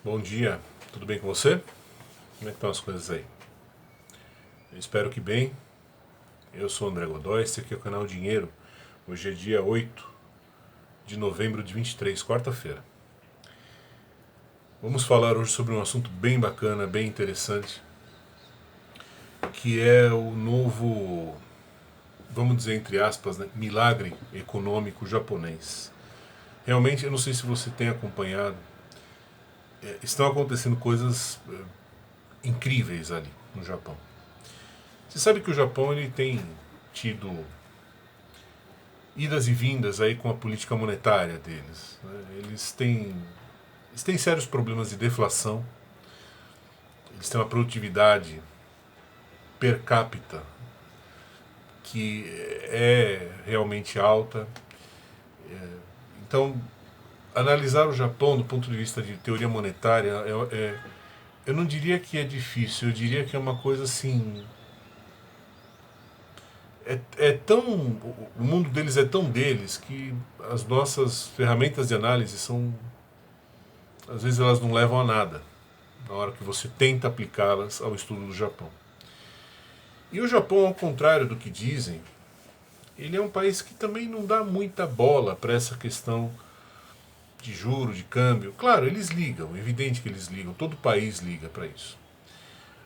Bom dia, tudo bem com você? Como é que estão as coisas aí? Eu espero que bem. Eu sou o André Godoy, esse aqui é o canal Dinheiro. Hoje é dia 8 de novembro de 23, quarta-feira. Vamos falar hoje sobre um assunto bem bacana, bem interessante, que é o novo, vamos dizer entre aspas, né, milagre econômico japonês. Realmente, eu não sei se você tem acompanhado, estão acontecendo coisas incríveis ali no Japão. Você sabe que o Japão ele tem tido idas e vindas aí com a política monetária deles, né? Eles têm sérios problemas de deflação, eles têm uma produtividade per capita que é realmente alta. Então, analisar o Japão do ponto de vista de teoria monetária, eu não diria que é difícil, eu diria que é uma coisa assim. É tão. O mundo deles é tão deles que as nossas ferramentas de análise são. Às vezes elas não levam a nada na hora que você tenta aplicá-las ao estudo do Japão. E o Japão, ao contrário do que dizem, ele é um país que também não dá muita bola para essa questão de juro, de câmbio. Claro, eles ligam, é evidente que eles ligam, todo país liga para isso.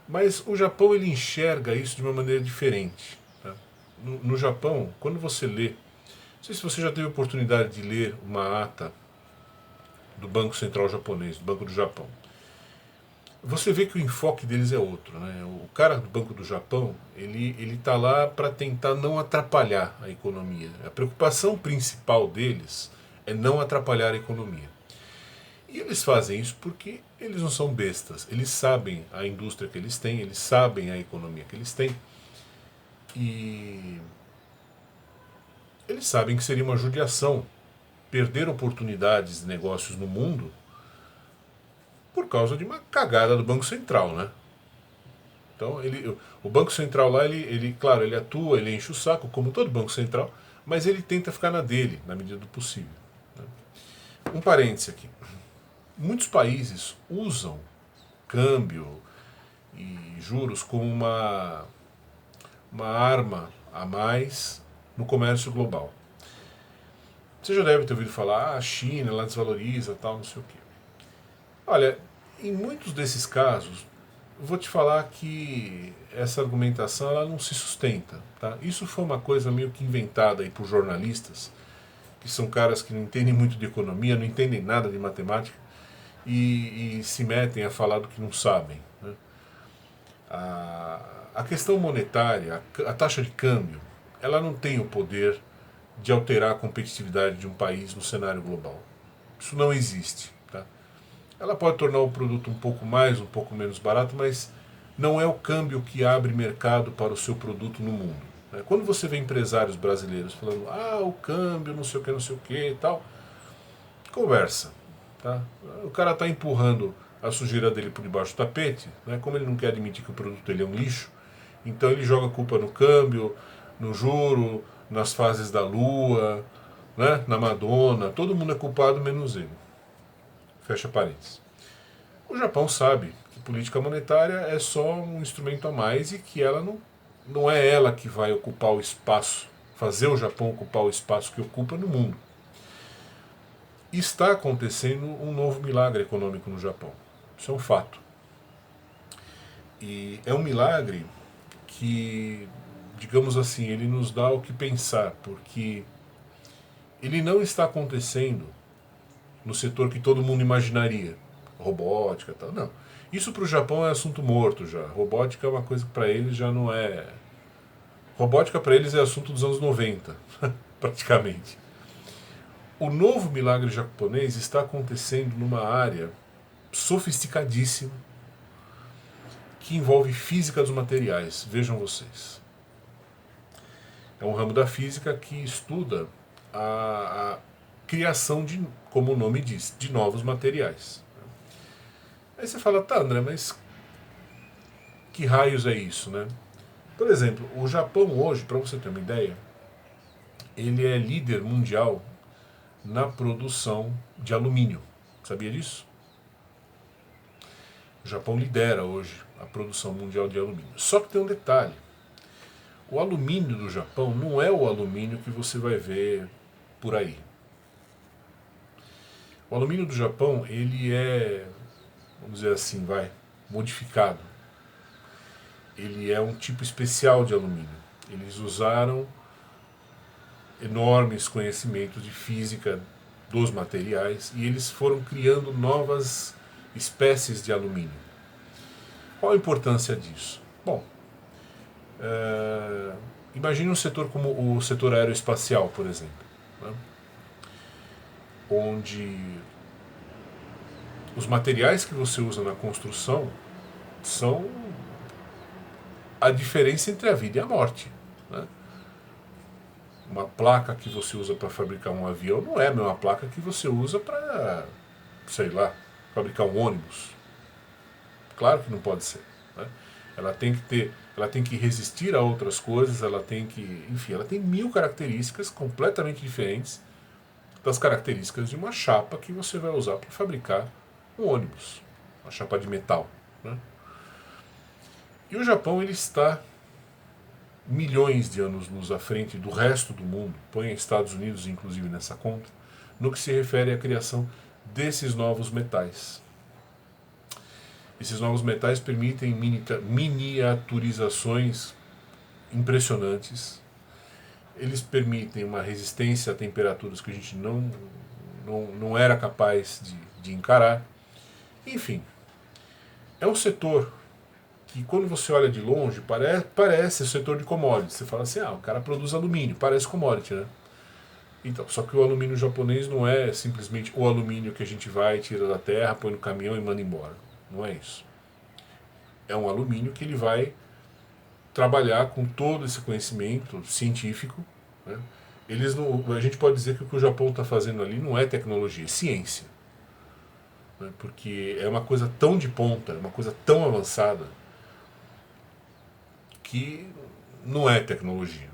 Mas o Japão ele enxerga isso de uma maneira diferente. Tá? No Japão, quando você lê, não sei se você já teve a oportunidade de ler uma ata do Banco Central japonês, do Banco do Japão. Você vê que o enfoque deles é outro, né? O cara do Banco do Japão, ele tá lá para tentar não atrapalhar a economia. A preocupação principal deles é não atrapalhar a economia. E eles fazem isso porque eles não são bestas. Eles sabem a indústria que eles têm, eles sabem a economia que eles têm. E eles sabem que seria uma judiação perder oportunidades de negócios no mundo por causa de uma cagada do Banco Central, né? Então, o Banco Central lá, claro, ele atua, ele enche o saco, como todo Banco Central, mas ele tenta ficar na dele, na medida do possível. Né? Um parêntese aqui. Muitos países usam câmbio e juros como uma arma a mais no comércio global. Você já deve ter ouvido falar, a China, ela desvaloriza, tal, não sei o quê. Olha, em muitos desses casos, vou te falar que essa argumentação ela não se sustenta. Tá? Isso foi uma coisa meio que inventada aí por jornalistas, que são caras que não entendem muito de economia, não entendem nada de matemática, e se metem a falar do que não sabem. Né? A questão monetária, a taxa de câmbio, ela não tem o poder de alterar a competitividade de um país no cenário global. Isso não existe. Tá? Ela pode tornar o produto um pouco mais, um pouco menos barato, mas não é o câmbio que abre mercado para o seu produto no mundo. Quando você vê empresários brasileiros falando, o câmbio, não sei o que e tal, conversa. Tá? O cara está empurrando a sujeira dele por debaixo do tapete, né? Como ele não quer admitir que o produto dele é um lixo, então ele joga a culpa no câmbio, no juro, nas fases da lua, né? Na Madonna, todo mundo é culpado menos ele. Fecha parênteses. O Japão sabe que política monetária é só um instrumento a mais e que ela não é ela que vai ocupar o espaço, fazer o Japão ocupar o espaço que ocupa no mundo. Está acontecendo um novo milagre econômico no Japão. Isso é um fato. E é um milagre que, digamos assim, ele nos dá o que pensar, porque ele não está acontecendo no setor que todo mundo imaginaria, robótica e tal, não. Isso para o Japão é assunto morto já. Robótica é uma coisa que para eles já não é... Robótica para eles é assunto dos anos 90, praticamente. O novo milagre japonês está acontecendo numa área sofisticadíssima que envolve física dos materiais. Vejam vocês. É um ramo da física que estuda a criação de, como o nome diz, de novos materiais. Aí você fala, tá, André, mas que raios é isso, né? Por exemplo, o Japão hoje, para você ter uma ideia, ele é líder mundial na produção de alumínio. Sabia disso? O Japão lidera hoje a produção mundial de alumínio. Só que tem um detalhe. O alumínio do Japão não é o alumínio que você vai ver por aí. O alumínio do Japão, ele é, vamos dizer assim, modificado. Ele é um tipo especial de alumínio. Eles usaram enormes conhecimentos de física dos materiais e eles foram criando novas espécies de alumínio. Qual a importância disso? Bom, imagine um setor como o setor aeroespacial, por exemplo, né? Onde os materiais que você usa na construção são a diferença entre a vida e a morte, né? Uma placa que você usa para fabricar um avião não é a mesma placa que você usa para, sei lá, fabricar um ônibus. Claro que não pode ser, né? Ela tem que resistir a outras coisas, ela tem que, enfim, ela tem 1000 características completamente diferentes das características de uma chapa que você vai usar para fabricar um ônibus, uma chapa de metal, né? E o Japão, ele está milhões de anos-luz à frente do resto do mundo, põe Estados Unidos inclusive nessa conta, no que se refere à criação desses novos metais. Esses novos metais permitem miniaturizações impressionantes. Eles permitem uma resistência a temperaturas que a gente não era capaz de encarar. Enfim, é um setor que quando você olha de longe parece o setor de commodities. Você fala assim, o cara produz alumínio, parece commodity, né? Então, só que o alumínio japonês não é simplesmente o alumínio que a gente vai, tira da terra, põe no caminhão e manda embora. Não é isso. É um alumínio que ele vai trabalhar com todo esse conhecimento científico, né? A gente pode dizer que o que o Japão está fazendo ali não é tecnologia, é ciência, né? Porque é uma coisa tão de ponta, é uma coisa tão avançada, que não é tecnologia.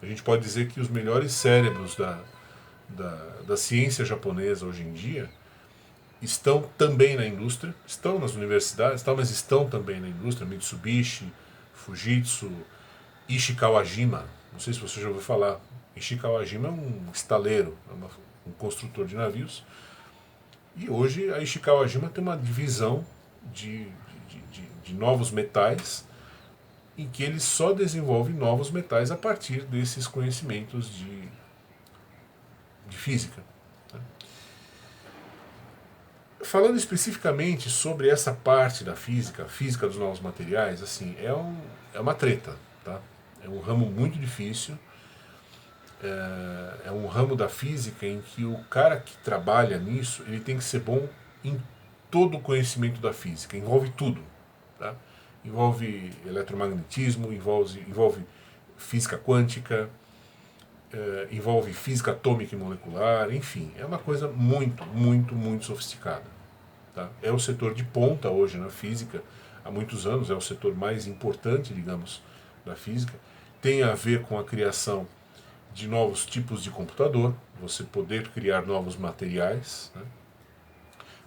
A gente pode dizer que os melhores cérebros da ciência japonesa hoje em dia estão também na indústria, estão nas universidades, mas estão também na indústria. Mitsubishi, Fujitsu, Ishikawajima, não sei se você já ouviu falar. Ishikawajima é um estaleiro, um construtor de navios. E hoje a Ishikawajima tem uma divisão de novos metais, em que ele só desenvolve novos metais a partir desses conhecimentos de física. Falando especificamente sobre essa parte da física, a física dos novos materiais, assim, é uma treta, tá? É um ramo muito difícil, é um ramo da física em que o cara que trabalha nisso, ele tem que ser bom em todo o conhecimento da física, envolve tudo, tá? Envolve eletromagnetismo, envolve física quântica, envolve física atômica e molecular, enfim, é uma coisa muito, muito, muito sofisticada. Tá? É o setor de ponta hoje na física, há muitos anos, é o setor mais importante, digamos, da física. Tem a ver com a criação de novos tipos de computador, você poder criar novos materiais, né?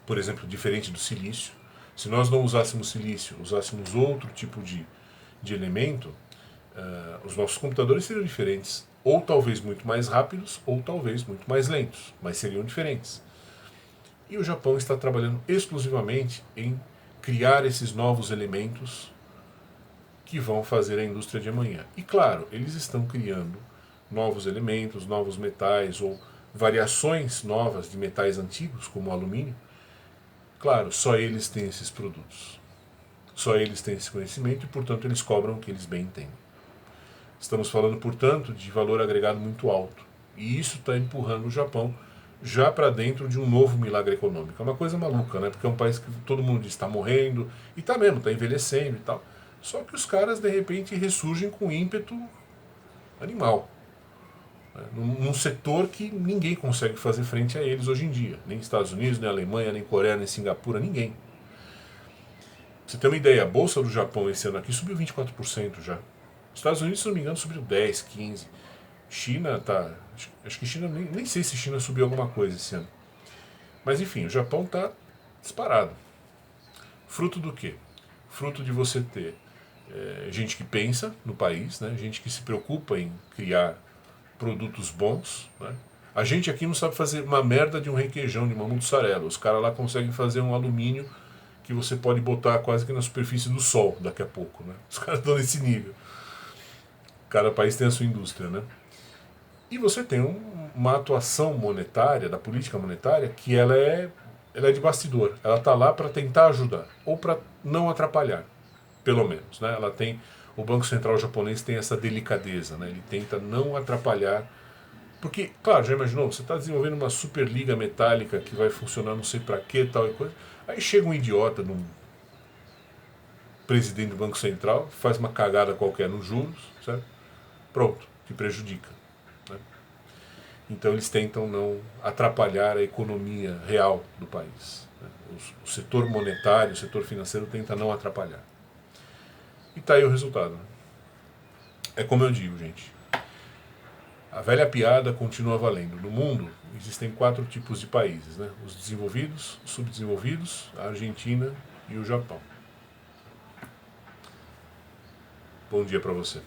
Por exemplo, diferente do silício. Se nós não usássemos silício, usássemos outro tipo de elemento, os nossos computadores seriam diferentes. Ou talvez muito mais rápidos, ou talvez muito mais lentos, mas seriam diferentes. E o Japão está trabalhando exclusivamente em criar esses novos elementos que vão fazer a indústria de amanhã. E claro, eles estão criando novos elementos, novos metais ou variações novas de metais antigos, como o alumínio. Claro, só eles têm esses produtos. Só eles têm esse conhecimento e, portanto, eles cobram o que eles bem entendem. Estamos falando, portanto, de valor agregado muito alto. E isso está empurrando o Japão já para dentro de um novo milagre econômico. É uma coisa maluca, né? Porque é um país que todo mundo diz está morrendo, e está mesmo, está envelhecendo e tal. Só que os caras, de repente, ressurgem com ímpeto animal, né? Num setor que ninguém consegue fazer frente a eles hoje em dia. Nem Estados Unidos, nem Alemanha, nem Coreia, nem Singapura, ninguém. Pra você ter uma ideia, a bolsa do Japão esse ano aqui subiu 24% já. Estados Unidos, se não me engano, subiu 10, 15. China tá... Acho que China... Nem sei se China subiu alguma coisa esse ano. Mas enfim, o Japão tá disparado. Fruto do quê? Fruto de você ter gente que pensa no país, né? Gente que se preocupa em criar produtos bons, né? A gente aqui não sabe fazer uma merda de um requeijão, de uma mussarela. Os caras lá conseguem fazer um alumínio que você pode botar quase que na superfície do sol daqui a pouco, né? Os caras estão nesse nível. Cada país tem a sua indústria, né? E você tem uma atuação monetária, da política monetária, que ela é de bastidor. Ela está lá para tentar ajudar, ou para não atrapalhar, pelo menos, né? Ela tem, o Banco Central japonês tem essa delicadeza, né? Ele tenta não atrapalhar. Porque, claro, já imaginou, você está desenvolvendo uma superliga metálica que vai funcionar não sei para que, tal e coisa. Aí chega um idiota num presidente do Banco Central, faz uma cagada qualquer nos juros, certo? Pronto, que prejudica. Né? Então eles tentam não atrapalhar a economia real do país. Né? O setor monetário, o setor financeiro tenta não atrapalhar. E tá aí o resultado. Né? É como eu digo, gente. A velha piada continua valendo. No mundo existem 4 tipos de países, né? Os desenvolvidos, os subdesenvolvidos, a Argentina e o Japão. Bom dia para você.